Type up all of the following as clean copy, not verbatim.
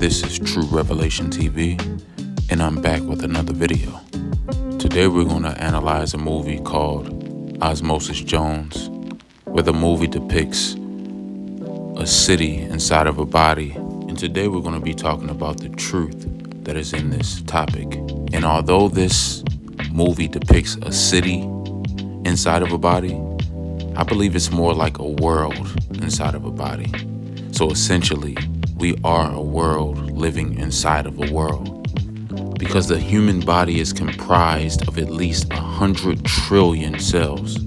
This is True Revelation TV, and I'm back with another video. Today we're going to analyze a movie called Osmosis Jones, where the movie depicts a city inside of a body. And today we're going to be talking about the truth that is in this topic. And although this movie depicts a city inside of a body, I believe it's more like a world inside of a body. So essentially, we are a world living inside of a world, because the human body is comprised of at least 100 trillion cells,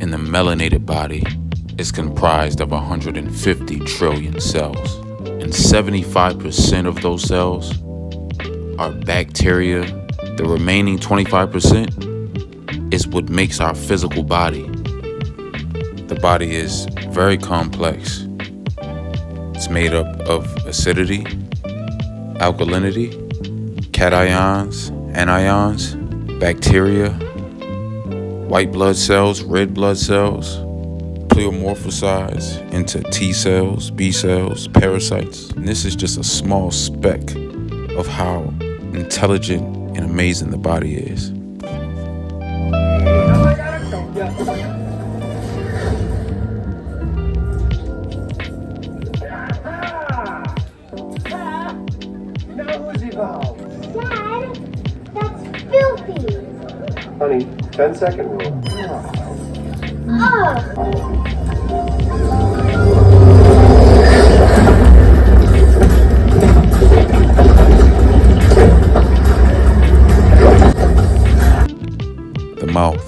and the melanated body is comprised of 150 trillion cells, and 75% of those cells are bacteria. The remaining 25% is what makes our physical body. The body is very complex. It's made up of acidity, alkalinity, cations, anions, bacteria, white blood cells, red blood cells, pleomorphosize into T cells, B cells, parasites. And this is just a small speck of how intelligent and amazing the body is. Dad, that's filthy. Honey, 10-second rule. The mouth.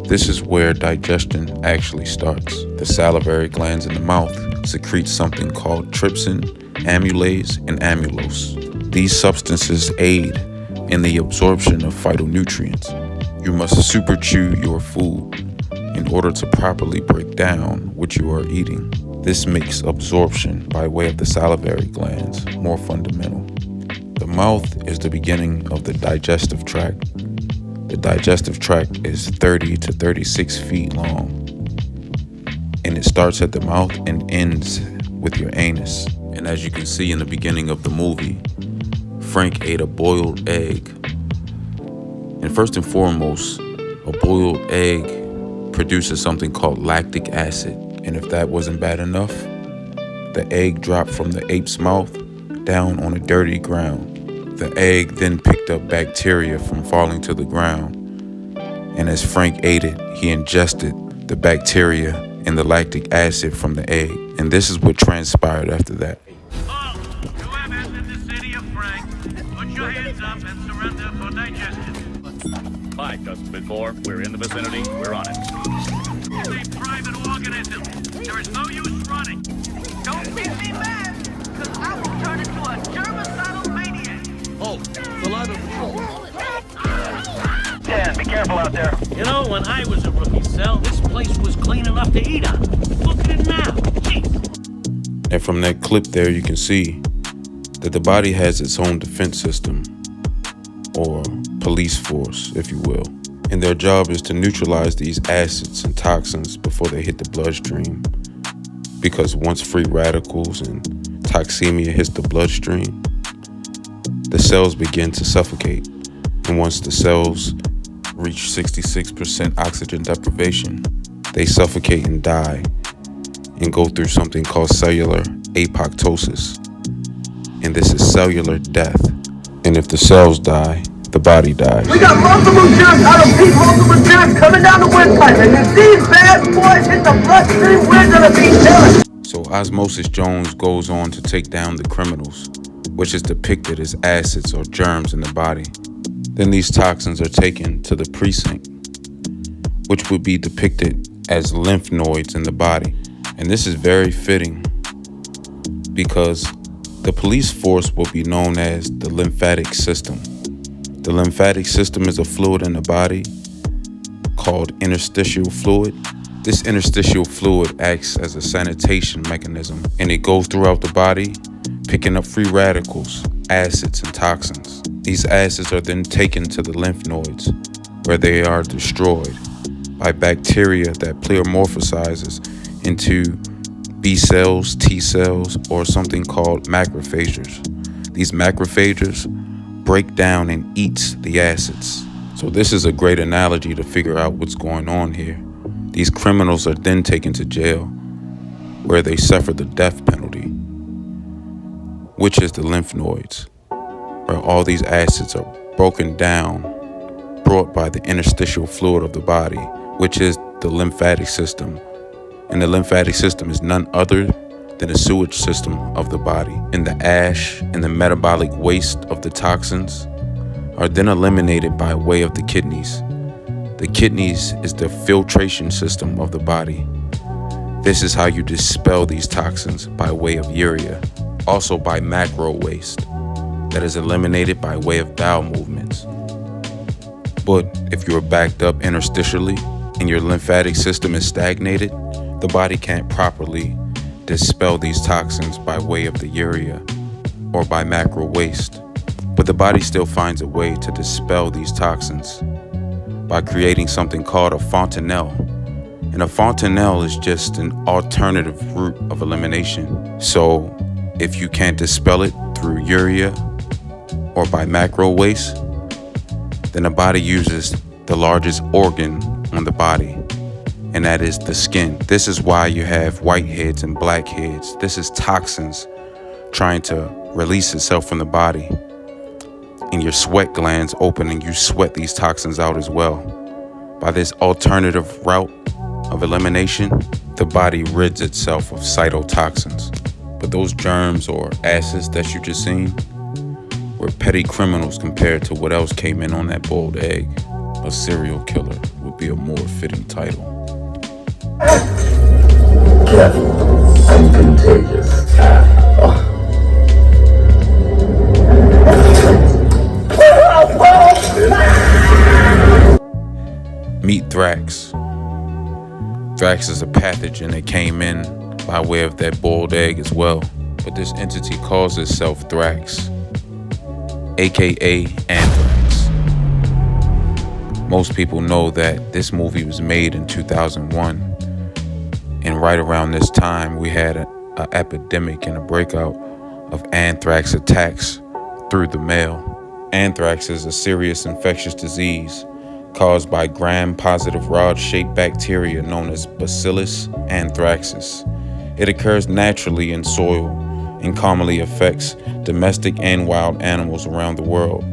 This is where digestion actually starts. The salivary glands in the mouth secrete something called trypsin, amylase, and amylose. These substances aid in the absorption of phytonutrients. You must super chew your food in order to properly break down what you are eating. This makes absorption by way of the salivary glands more fundamental. The mouth is the beginning of the digestive tract. The digestive tract is 30 to 36 feet long, and it starts at the mouth and ends with your anus. And as you can see in the beginning of the movie, Frank ate a boiled egg. And first and foremost, a boiled egg produces something called lactic acid. And if that wasn't bad enough, the egg dropped from the ape's mouth down on a dirty ground. The egg then picked up bacteria from falling to the ground. And as Frank ate it, he ingested the bacteria and the lactic acid from the egg. And this is what transpired after that. Your hands up and surrender for digestion. Like us before, we're in the vicinity, we're on it. It's a private organism. There is no use running. Don't make me mad, because I will turn into a germicidal maniac. Oh, saliva control. Dan, be careful out there. You know, when I was a rookie cell, this place was clean enough to eat on. Look at it now. Jeez. And from that clip there, you can see that the body has its own defense system, or police force, if you will. And their job is to neutralize these acids and toxins before they hit the bloodstream. Because once free radicals and toxemia hits the bloodstream, the cells begin to suffocate. And once the cells reach 66% oxygen deprivation, they suffocate and die and go through something called cellular apoptosis. And this is cellular death. And if the cells die, the body dies. We got multiple germs out of these multiple germs coming down the windpipe. And if these bad boys hit the bloodstream, we're gonna be done. So Osmosis Jones goes on to take down the criminals, which is depicted as acids or germs in the body. Then these toxins are taken to the precinct, which would be depicted as lymph nodes in the body. And this is very fitting because the police force will be known as the lymphatic system. The lymphatic system is a fluid in the body called interstitial fluid. This interstitial fluid acts as a sanitation mechanism, and it goes throughout the body, picking up free radicals, acids, and toxins. These acids are then taken to the lymph nodes, where they are destroyed by bacteria that pleomorphosizes into B cells, T cells, or something called macrophages. These macrophages break down and eats the acids. So this is a great analogy to figure out what's going on here. These criminals are then taken to jail, where they suffer the death penalty, which is the lymph nodes, where all these acids are broken down, brought by the interstitial fluid of the body, which is the lymphatic system. And the lymphatic system is none other than the sewage system of the body. And the ash and the metabolic waste of the toxins are then eliminated by way of the kidneys. The kidneys is the filtration system of the body. This is how you dispel these toxins, by way of urea, also by macro waste that is eliminated by way of bowel movements. But if you're backed up interstitially and your lymphatic system is stagnated, the body can't properly dispel these toxins by way of the urea or by macro waste. But the body still finds a way to dispel these toxins by creating something called a fontanelle. And a fontanelle is just an alternative route of elimination. So if you can't dispel it through urea or by macro waste, then the body uses the largest organ on the body, and that is the skin. This is why you have whiteheads and blackheads. This is toxins trying to release itself from the body. And your sweat glands open and you sweat these toxins out as well. By this alternative route of elimination, the body rids itself of cytotoxins. But those germs or acids that you just seen were petty criminals compared to what else came in on that boiled egg. A serial killer would be a more fitting title. Careful, I'm contagious. Meet Thrax. Thrax is a pathogen that came in by way of that boiled egg as well. But this entity calls itself Thrax, aka anthrax. Most people know that this movie was made in 2001, and right around this time we had an epidemic and a breakout of anthrax attacks through the mail. Anthrax is a serious infectious disease caused by gram-positive rod-shaped bacteria known as Bacillus anthracis. It occurs naturally in soil and commonly affects domestic and wild animals around the world.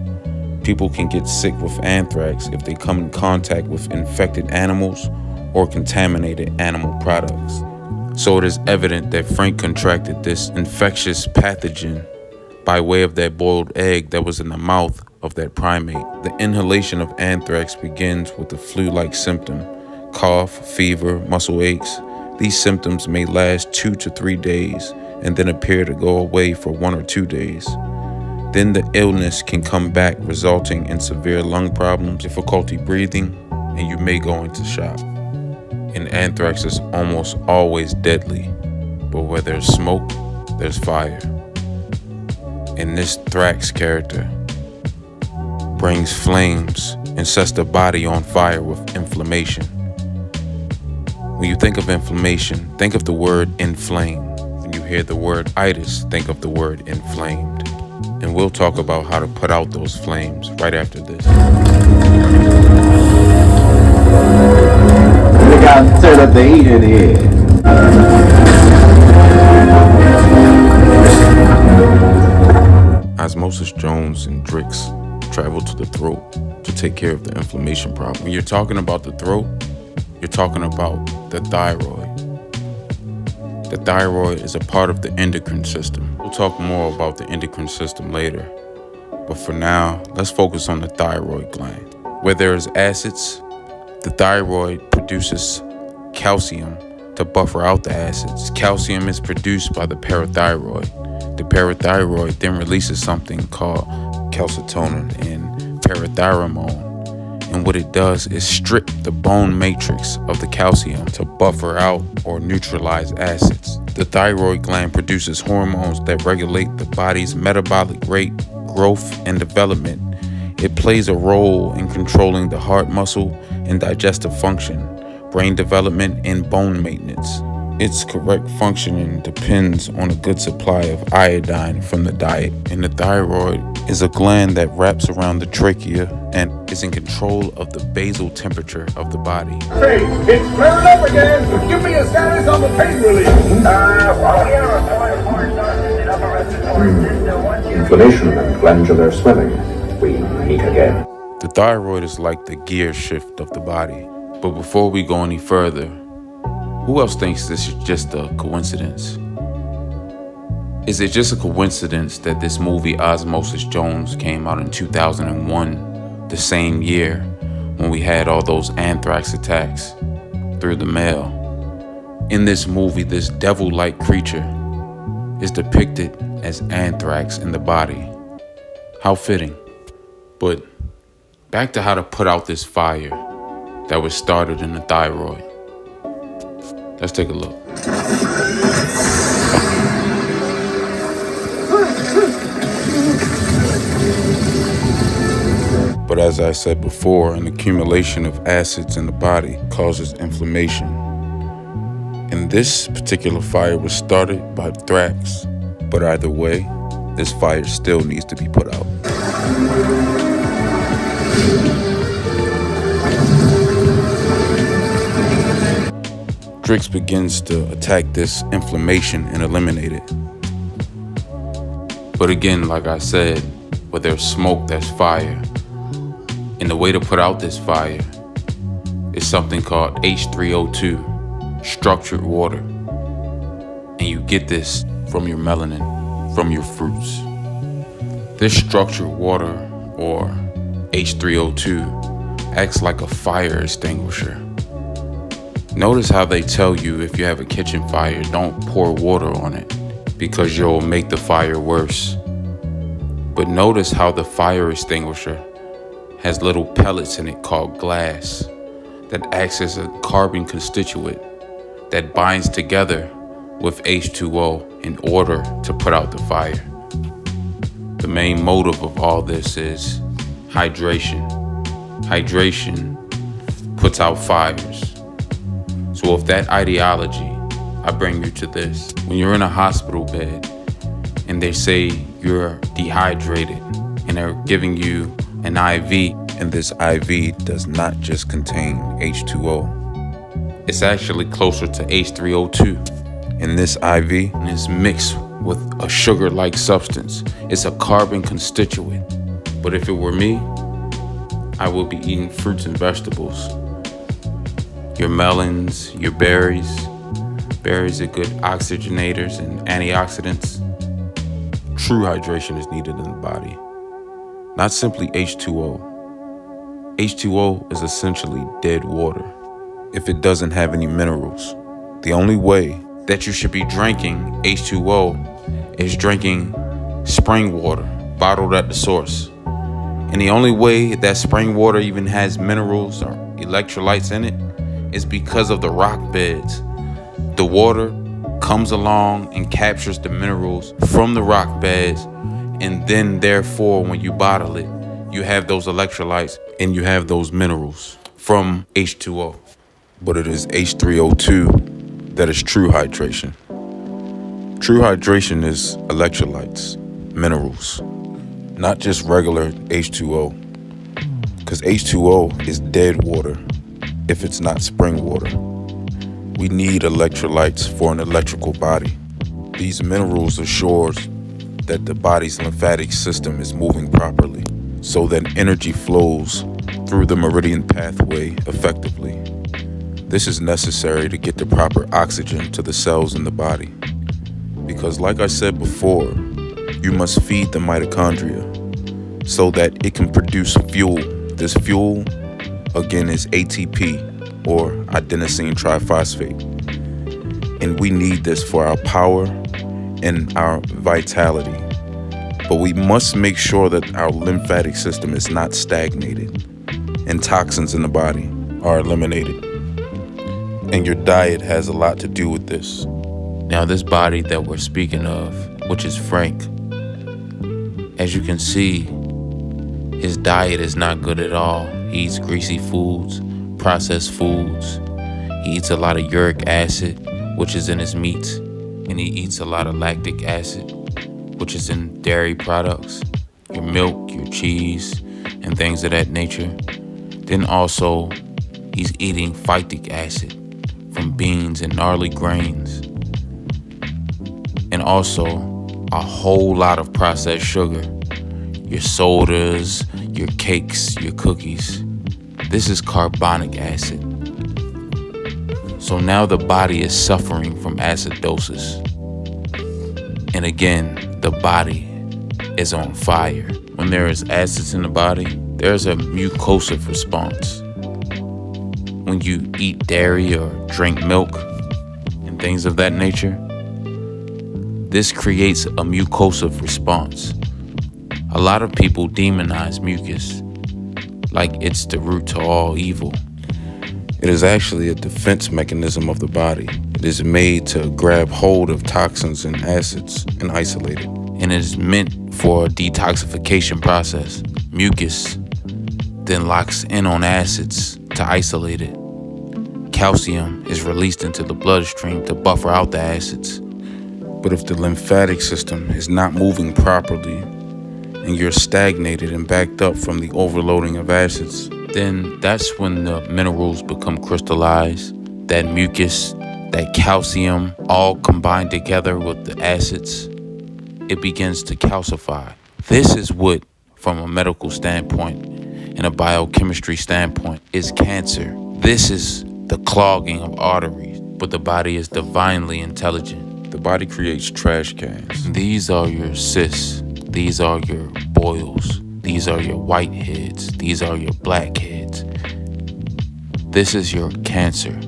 People can get sick with anthrax if they come in contact with infected animals or contaminated animal products. So it is evident that Frank contracted this infectious pathogen by way of that boiled egg that was in the mouth of that primate. The inhalation of anthrax begins with a flu-like symptom: cough, fever, muscle aches. These symptoms may last 2 to 3 days and then appear to go away for 1 or 2 days. Then the illness can come back, resulting in severe lung problems, difficulty breathing, and you may go into shock. And anthrax is almost always deadly, but where there's smoke, there's fire. And this Thrax character brings flames and sets the body on fire with inflammation. When you think of inflammation, think of the word inflame. When you hear the word itis, think of the word inflamed. And we'll talk about how to put out those flames right after this. We got to turn up the heat in here. Osmosis Jones and Drix travel to the throat to take care of the inflammation problem. When you're talking about the throat, you're talking about the thyroid. The thyroid is a part of the endocrine system. We'll talk more about the endocrine system later. But for now, let's focus on the thyroid gland. Where there is acids, the thyroid produces calcium to buffer out the acids. Calcium is produced by the parathyroid. The parathyroid then releases something called calcitonin and parathyroid. And what it does is strip the bone matrix of the calcium to buffer out or neutralize acids. The thyroid gland produces hormones that regulate the body's metabolic rate, growth, and development. It plays a role in controlling the heart muscle and digestive function, brain development, and bone maintenance. Its correct functioning depends on a good supply of iodine from the diet. And the thyroid is a gland that wraps around the trachea and is in control of the basal temperature of the body. Hey, it's flaring up again. Give me a status on the pain relief. Inflammation and glandular swelling. We meet again. The thyroid is like the gear shift of the body. But before we go any further, who else thinks this is just a coincidence? Is it just a coincidence that this movie Osmosis Jones came out in 2001, the same year when we had all those anthrax attacks through the mail? In this movie, this devil-like creature is depicted as anthrax in the body. How fitting. But back to how to put out this fire that was started in the thyroid. Let's take a look. But as I said before, an accumulation of acids in the body causes inflammation. And this particular fire was started by anthrax. But either way, this fire still needs to be put out. Drix begins to attack this inflammation and eliminate it. But again, like I said, where there's smoke, there's fire. And the way to put out this fire is something called H3O2, structured water. And you get this from your melanin, from your fruits. This structured water, or H3O2, acts like a fire extinguisher. Notice how they tell you if you have a kitchen fire, don't pour water on it because you'll make the fire worse. But notice how the fire extinguisher has little pellets in it called glass that acts as a carbon constituent that binds together with H2O in order to put out the fire. The main motive of all this is hydration. Hydration puts out fires. So with that ideology, I bring you to this. When you're in a hospital bed and they say you're dehydrated and they're giving you an IV, and this IV does not just contain H2O. It's actually closer to H3O2. And this IV is mixed with a sugar-like substance. It's a carbon constituent. But if it were me, I would be eating fruits and vegetables. Your melons, your berries. Berries are good oxygenators and antioxidants. True hydration is needed in the body, not simply H2O. H2O is essentially dead water if it doesn't have any minerals. The only way that you should be drinking H2O is drinking spring water, bottled at the source. And the only way that spring water even has minerals or electrolytes in it is because of the rock beds. The water comes along and captures the minerals from the rock beds, and then therefore when you bottle it, you have those electrolytes and you have those minerals from H2O. But it is H3O2 that is true hydration. True hydration is electrolytes, minerals, not just regular H2O. Because H2O is dead water if it's not spring water. We need electrolytes for an electrical body. These minerals assure that the body's lymphatic system is moving properly so that energy flows through the meridian pathway effectively. This is necessary to get the proper oxygen to the cells in the body. Because like I said before, you must feed the mitochondria so that it can produce fuel. This fuel, again, is ATP, or adenosine triphosphate. And we need this for our power and our vitality. But we must make sure that our lymphatic system is not stagnated and toxins in the body are eliminated. And your diet has a lot to do with this. Now, this body that we're speaking of, which is Frank, as you can see, his diet is not good at all. He eats greasy foods, processed foods. He eats a lot of uric acid, which is in his meats, and he eats a lot of lactic acid, which is in dairy products, your milk, your cheese, and things of that nature. Then also, he's eating phytic acid from beans and gnarly grains. And also, a whole lot of processed sugar. Your sodas, your cakes, your cookies. This is carbonic acid. So now the body is suffering from acidosis. And again, the body is on fire. When there is acids in the body, there's a mucosive response. When you eat dairy or drink milk and things of that nature, this creates a mucosive response. A lot of people demonize mucus like it's the root to all evil. It is actually a defense mechanism of the body. It is made to grab hold of toxins and acids and isolate it. And it is meant for a detoxification process. Mucus then locks in on acids to isolate it. Calcium is released into the bloodstream to buffer out the acids. But if the lymphatic system is not moving properly and you're stagnated and backed up from the overloading of acids, then that's when the minerals become crystallized. That mucus, that calcium, all combined together with the acids, it begins to calcify. This is what, from a medical standpoint and a biochemistry standpoint, is cancer. This is the clogging of arteries, but the body is divinely intelligent. The body creates trash cans. These are your cysts. These are your boils. These are your whiteheads. These are your blackheads. This is your cancer.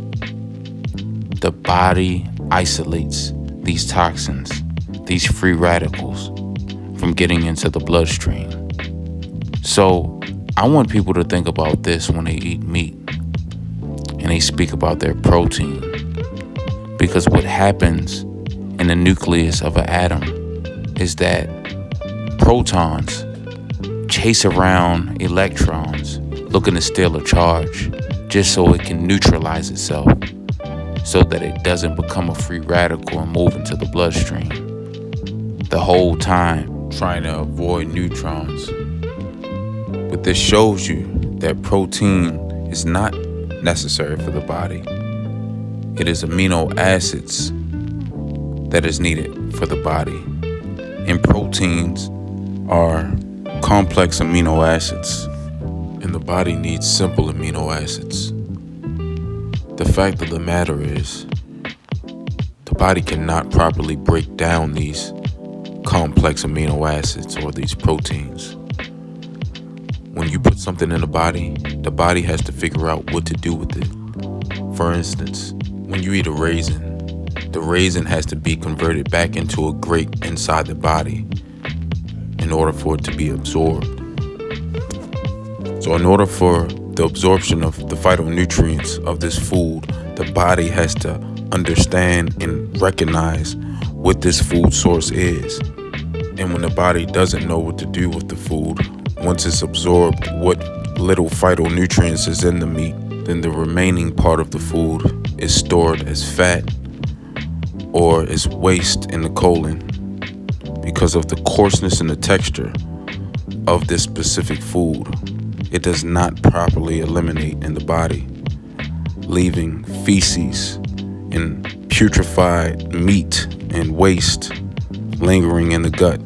The body isolates these toxins, these free radicals, from getting into the bloodstream. So I want people to think about this when they eat meat and they speak about their protein. Because what happens in the nucleus of an atom is that protons chase around electrons looking to steal a charge just so it can neutralize itself, so that it doesn't become a free radical and move into the bloodstream. The whole time trying to avoid neutrons. But this shows you that protein is not necessary for the body. It is amino acids that is needed for the body. And proteins are complex amino acids, and the body needs simple amino acids. The fact of the matter is, the body cannot properly break down these complex amino acids or these proteins. When you put something in the body has to figure out what to do with it. For instance, when you eat a raisin, the raisin has to be converted back into a grape inside the body in order for it to be absorbed. So in order for the absorption of the phytonutrients of this food, the body has to understand and recognize what this food source is. And when the body doesn't know what to do with the food, once it's absorbed what little phytonutrients is in the meat, then the remaining part of the food is stored as fat or as waste in the colon because of the coarseness and the texture of this specific food. It does not properly eliminate in the body, leaving feces and putrefied meat and waste lingering in the gut.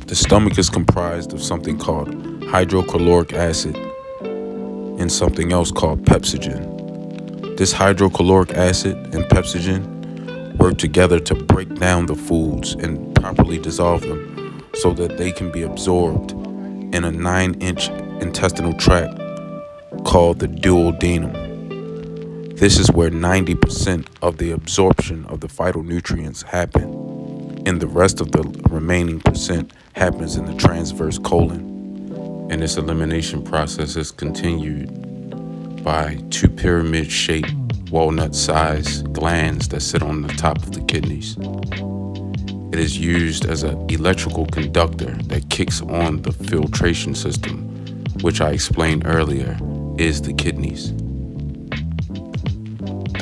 The stomach is comprised of something called hydrochloric acid and something else called pepsinogen. This hydrochloric acid and pepsinogen work together to break down the foods and properly dissolve them so that they can be absorbed in a 9-inch intestinal tract called the duodenum. This is where 90% of the absorption of the phytonutrients happen, and the rest of the remaining percent happens in the transverse colon. And this elimination process is continued by 2 pyramid-shaped, walnut-sized glands that sit on the top of the kidneys. It is used as an electrical conductor that kicks on the filtration system, which I explained earlier is the kidneys.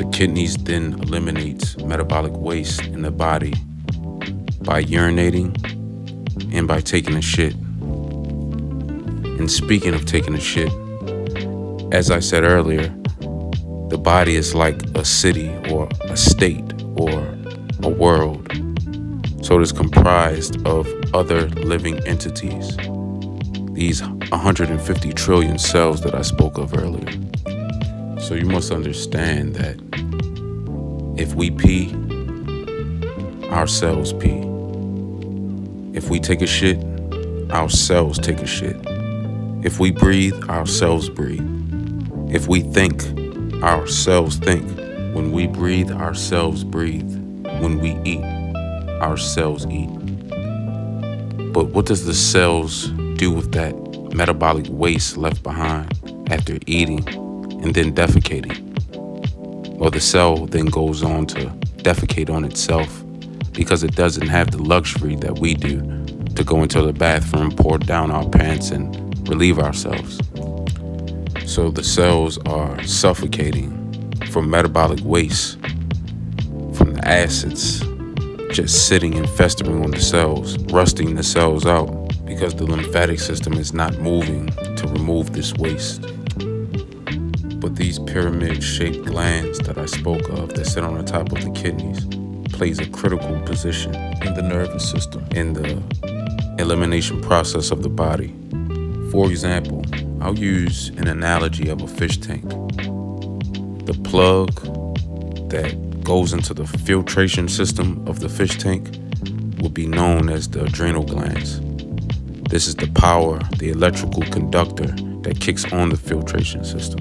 The kidneys then eliminates metabolic waste in the body by urinating and by taking a shit. And speaking of taking a shit, as I said earlier, the body is like a city or a state or a world. So it is comprised of other living entities. These 150 trillion cells that I spoke of earlier. So you must understand that if we pee, our cells pee. If we take a shit, our cells take a shit. If we breathe, our cells breathe. If we think, our cells think. When we breathe, our cells breathe. When we eat, our cells eat. But what does the cells do with that metabolic waste left behind after eating and then defecating? Well, the cell then goes on to defecate on itself because it doesn't have the luxury that we do to go into the bathroom, pour down our pants, and relieve ourselves. So the cells are suffocating from metabolic waste, from the acids just sitting and festering on the cells, rusting the cells out because the lymphatic system is not moving to remove this waste. But these pyramid-shaped glands that I spoke of that sit on the top of the kidneys plays a critical position in the nervous system, in the elimination process of the body. For example, I'll use an analogy of a fish tank. The plug that goes into the filtration system of the fish tank will be known as the adrenal glands. This is the power, the electrical conductor that kicks on the filtration system.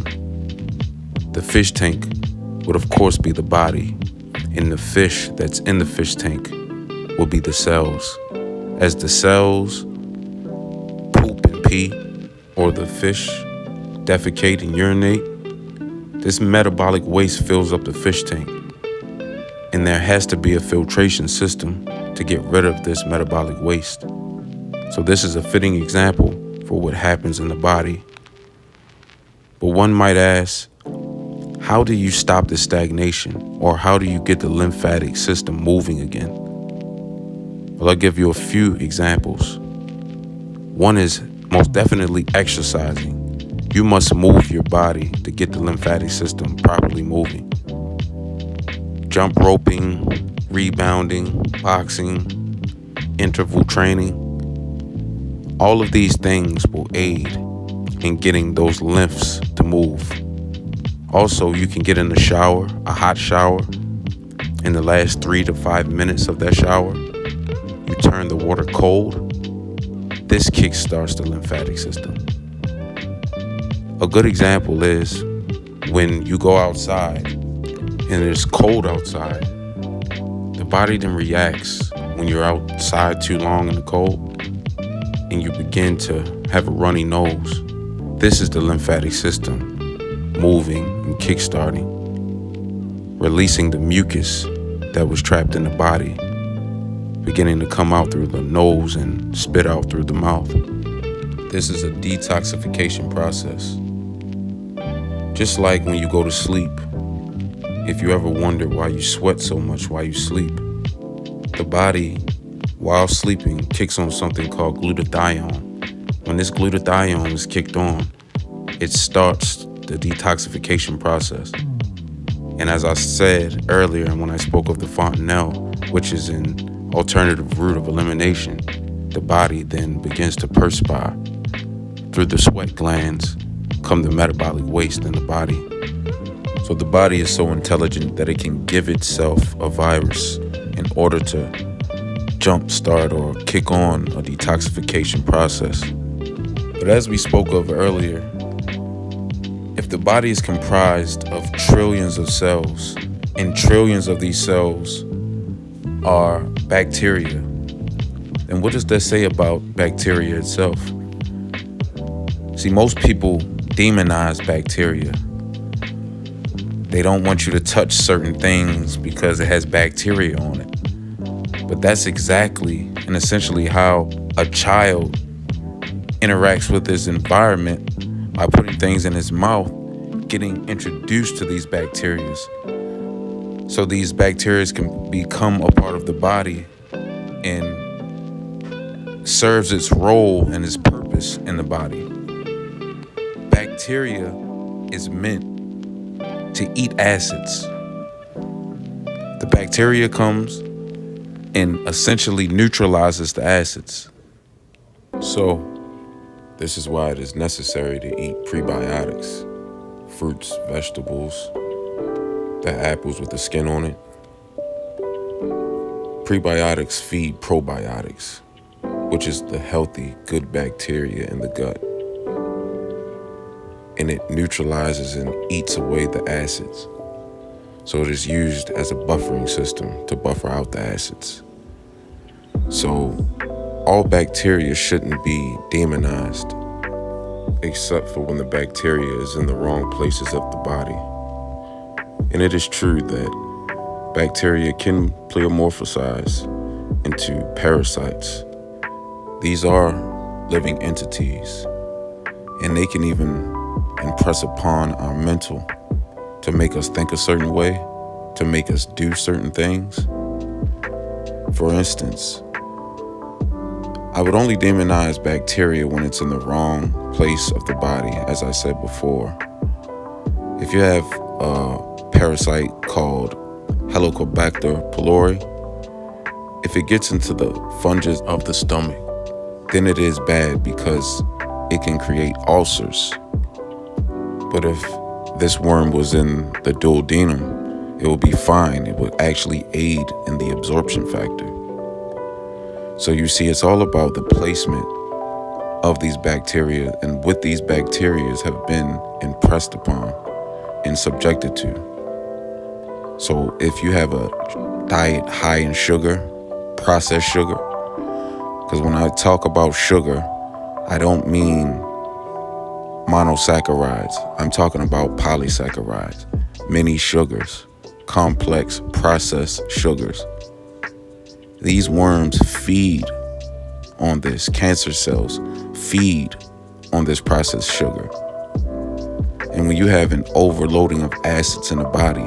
The fish tank would of course be the body, and the fish that's in the fish tank will be the cells. As the cells poop and pee, or the fish defecate and urinate, this metabolic waste fills up the fish tank. And there has to be a filtration system to get rid of this metabolic waste. So this is a fitting example for what happens in the body. But one might ask, how do you stop the stagnation? Or how do you get the lymphatic system moving again? Well, I'll give you a few examples. One is most definitely exercising. You must move your body to get the lymphatic system properly moving. Jump roping, rebounding, boxing, interval training. All of these things will aid in getting those lymphs to move. Also, you can get in the shower, a hot shower. In the last 3 to 5 minutes of that shower, you turn the water cold. This kickstarts the lymphatic system. A good example is when you go outside and it's cold outside, the body then reacts when you're outside too long in the cold and you begin to have a runny nose. This is the lymphatic system moving and kickstarting, releasing the mucus that was trapped in the body, beginning to come out through the nose and spit out through the mouth. This is a detoxification process. Just like when you go to sleep, if you ever wonder why you sweat so much while you sleep, the body, while sleeping, kicks on something called glutathione. When this glutathione is kicked on, it starts the detoxification process. And as I said earlier when I spoke of the fontanelle, which is an alternative route of elimination, the body then begins to perspire. Through the sweat glands come the metabolic waste in the body. So the body is so intelligent that it can give itself a virus in order to jumpstart or kick on a detoxification process. But as we spoke of earlier, if the body is comprised of trillions of cells, and trillions of these cells are bacteria, then what does that say about bacteria itself? See, most people demonize bacteria. They don't want you to touch certain things because it has bacteria on it. But that's exactly and essentially how a child interacts with his environment by putting things in his mouth, getting introduced to these bacteria. So these bacteria can become a part of the body and serves its role and its purpose in the body. Bacteria is meant to eat acids. The bacteria comes and essentially neutralizes the acids. So this is why it is necessary to eat prebiotics, fruits, vegetables, the apples with the skin on it. Prebiotics feed probiotics, which is the healthy, good bacteria in the gut. And it neutralizes and eats away the acids. So it is used as a buffering system to buffer out the acids. So all bacteria shouldn't be demonized, except for when the bacteria is in the wrong places of the body. And it is true that bacteria can pleomorphosize into parasites. These are living entities, and they can even impress upon our mental to make us think a certain way, to make us do certain things. For instance, I would only demonize bacteria when it's in the wrong place of the body, as I said before. If you have a parasite called Helicobacter pylori, if it gets into the fungus of the stomach, then it is bad because it can create ulcers. But if this worm was in the duodenum, it would be fine. It would actually aid in the absorption factor. So you see, it's all about the placement of these bacteria and what these bacteria have been impressed upon and subjected to. So if you have a diet high in sugar, processed sugar, because when I talk about sugar, I don't mean monosaccharides. I'm talking about polysaccharides, many sugars, complex processed sugars. These worms feed on this. Cancer cells feed on this processed sugar. And when you have an overloading of acids in the body,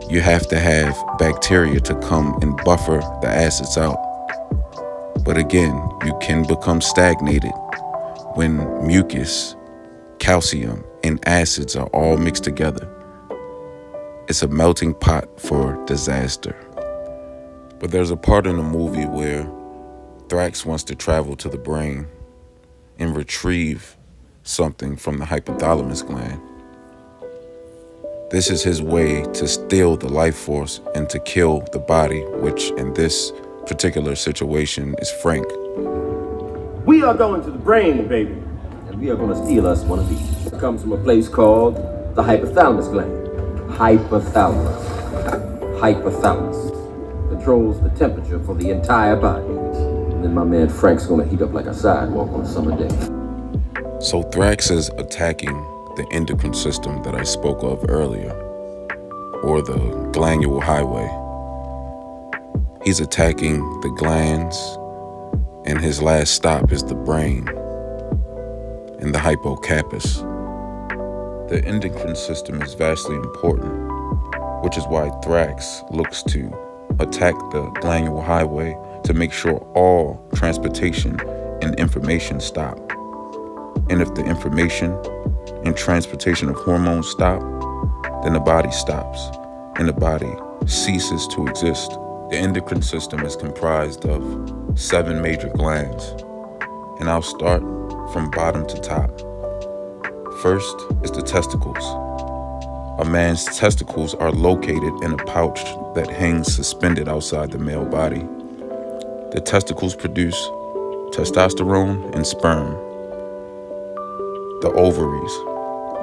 you have to have bacteria to come and buffer the acids out. But again, you can become stagnated when mucus, calcium, and acids are all mixed together. It's a melting pot for disaster. But there's a part in the movie where Thrax wants to travel to the brain and retrieve something from the hypothalamus gland. This is his way to steal the life force and to kill the body, which in this particular situation is Frank. We are going to the brain, baby, and we are going to steal us one of these. It comes from a place called the hypothalamus gland. Hypothalamus. Hypothalamus. Controls the temperature for the entire body. And then my man Frank's gonna heat up like a sidewalk on a summer day. So Thrax is attacking the endocrine system that I spoke of earlier, or the glandular highway. He's attacking the glands, and his last stop is the brain and the hippocampus. The endocrine system is vastly important, which is why Thrax looks to attack the glandular highway to make sure all transportation and information stop. And if the information and transportation of hormones stop, then the body stops and the body ceases to exist. The endocrine system is comprised of 7 major glands, and I'll start from bottom to top. First is the testicles. A man's testicles are located in a pouch that hangs suspended outside the male body. The testicles produce testosterone and sperm. The ovaries.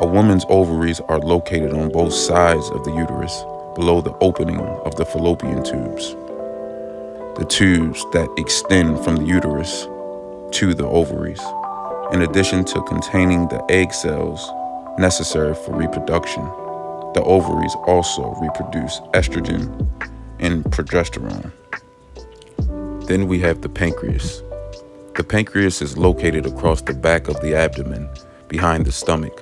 A woman's ovaries are located on both sides of the uterus, below the opening of the fallopian tubes. The tubes that extend from the uterus to the ovaries, in addition to containing the egg cells necessary for reproduction. The ovaries also reproduce estrogen and progesterone. Then we have the pancreas. The pancreas is located across the back of the abdomen, behind the stomach.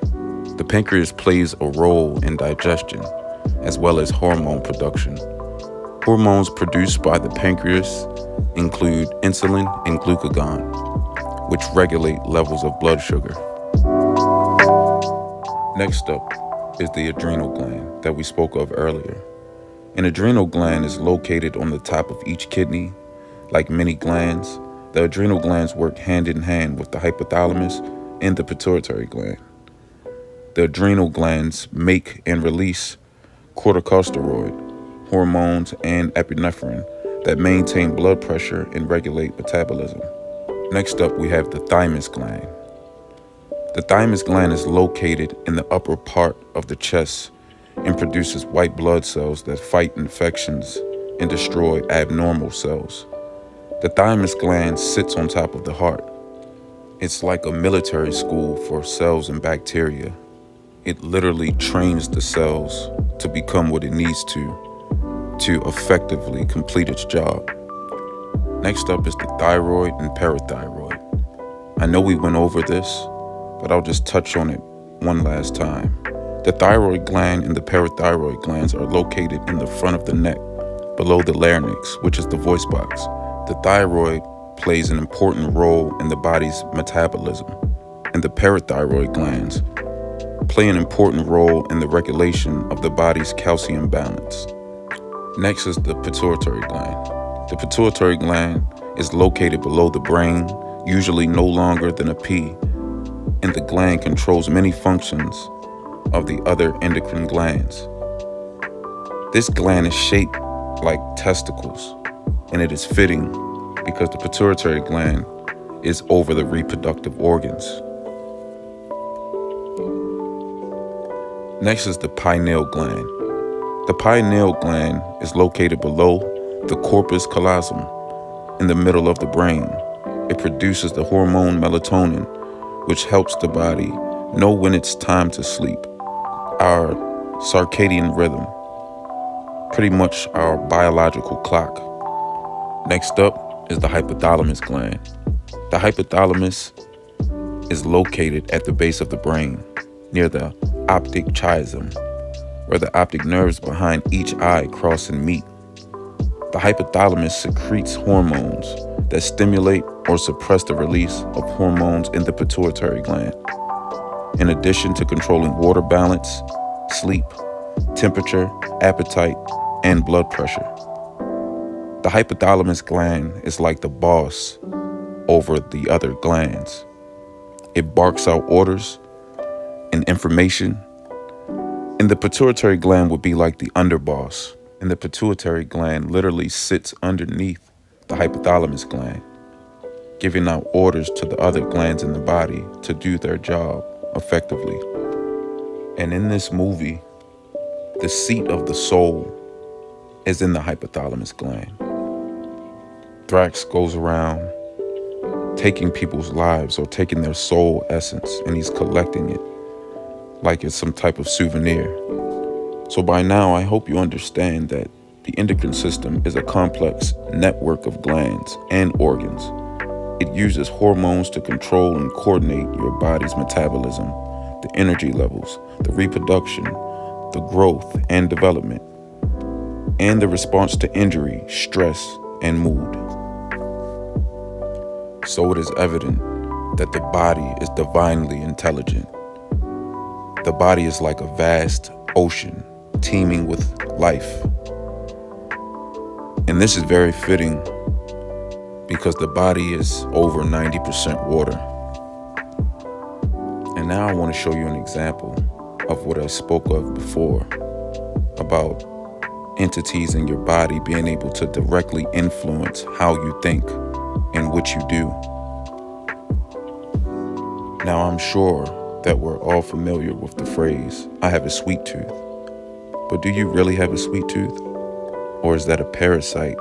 The pancreas plays a role in digestion as well as hormone production. Hormones produced by the pancreas include insulin and glucagon, which regulate levels of blood sugar. Next up is the adrenal gland that we spoke of earlier. An adrenal gland is located on the top of each kidney. Like many glands, the adrenal glands work hand in hand with the hypothalamus and the pituitary gland. The adrenal glands make and release corticosteroid, hormones, and epinephrine that maintain blood pressure and regulate metabolism. Next up, we have the thymus gland. The thymus gland is located in the upper part of the chest and produces white blood cells that fight infections and destroy abnormal cells. The thymus gland sits on top of the heart. It's like a military school for cells and bacteria. It literally trains the cells to become what it needs to effectively complete its job. Next up is the thyroid and parathyroid. I know we went over this, but I'll just touch on it one last time. The thyroid gland and the parathyroid glands are located in the front of the neck, below the larynx, which is the voice box. The thyroid plays an important role in the body's metabolism, and the parathyroid glands play an important role in the regulation of the body's calcium balance. Next is the pituitary gland. The pituitary gland is located below the brain, usually no longer than a pea, and the gland controls many functions of the other endocrine glands. This gland is shaped like testicles, and it is fitting because the pituitary gland is over the reproductive organs. Next is the pineal gland. The pineal gland is located below the corpus callosum in the middle of the brain. It produces the hormone melatonin, which helps the body know when it's time to sleep. Our circadian rhythm, pretty much our biological clock. Next up is the hypothalamus gland. The hypothalamus is located at the base of the brain, near the optic chiasm, where the optic nerves behind each eye cross and meet. The hypothalamus secretes hormones that stimulate or suppress the release of hormones in the pituitary gland, in addition to controlling water balance, sleep, temperature, appetite, and blood pressure. The hypothalamus gland is like the boss over the other glands. It barks out orders and information, and the pituitary gland would be like the underboss, and the pituitary gland literally sits underneath the hypothalamus gland, giving out orders to the other glands in the body to do their job effectively. And in this movie, the seat of the soul is in the hypothalamus gland. Anthrax goes around taking people's lives or taking their soul essence, and he's collecting it like it's some type of souvenir. So by now, I hope you understand that the endocrine system is a complex network of glands and organs. It uses hormones to control and coordinate your body's metabolism, the energy levels, the reproduction, the growth and development, and the response to injury, stress, and mood. So it is evident that the body is divinely intelligent. The body is like a vast ocean teeming with life. And this is very fitting because the body is over 90% water. And now I want to show you an example of what I spoke of before about entities in your body being able to directly influence how you think and what you do. Now, I'm sure that we're all familiar with the phrase, I have a sweet tooth. But do you really have a sweet tooth? Or is that a parasite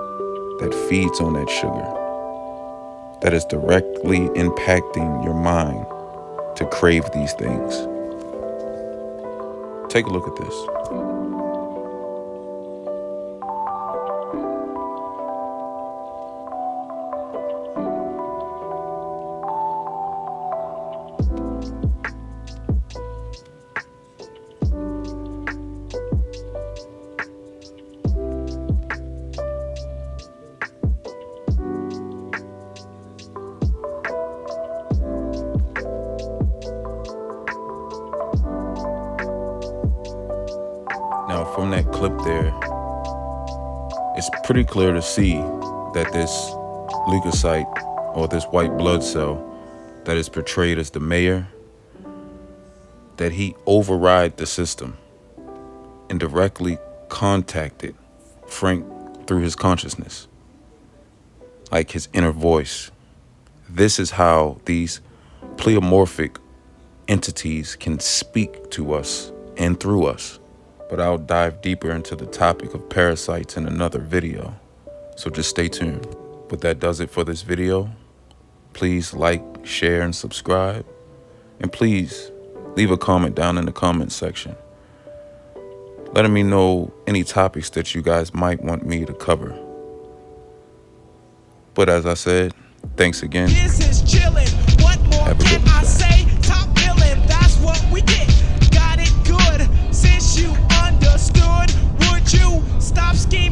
that feeds on that sugar, that is directly impacting your mind to crave these things? Take a look at this. it's pretty clear to see that this leukocyte, or this white blood cell that is portrayed as the mayor, that he override the system and directly contacted Frank through his consciousness, like his inner voice. This is how these pleomorphic entities can speak to us and through us. But I'll dive deeper into the topic of parasites in another video, so just stay tuned. But that does it for this video. Please like, share, and subscribe. And please leave a comment down in the comment section, letting me know any topics that you guys might want me to cover. But as I said, thanks again. This is chillin'. What more Have a can good I one. say? Top billin', that's what we get. Got it good. Since you understood, would you stop skin?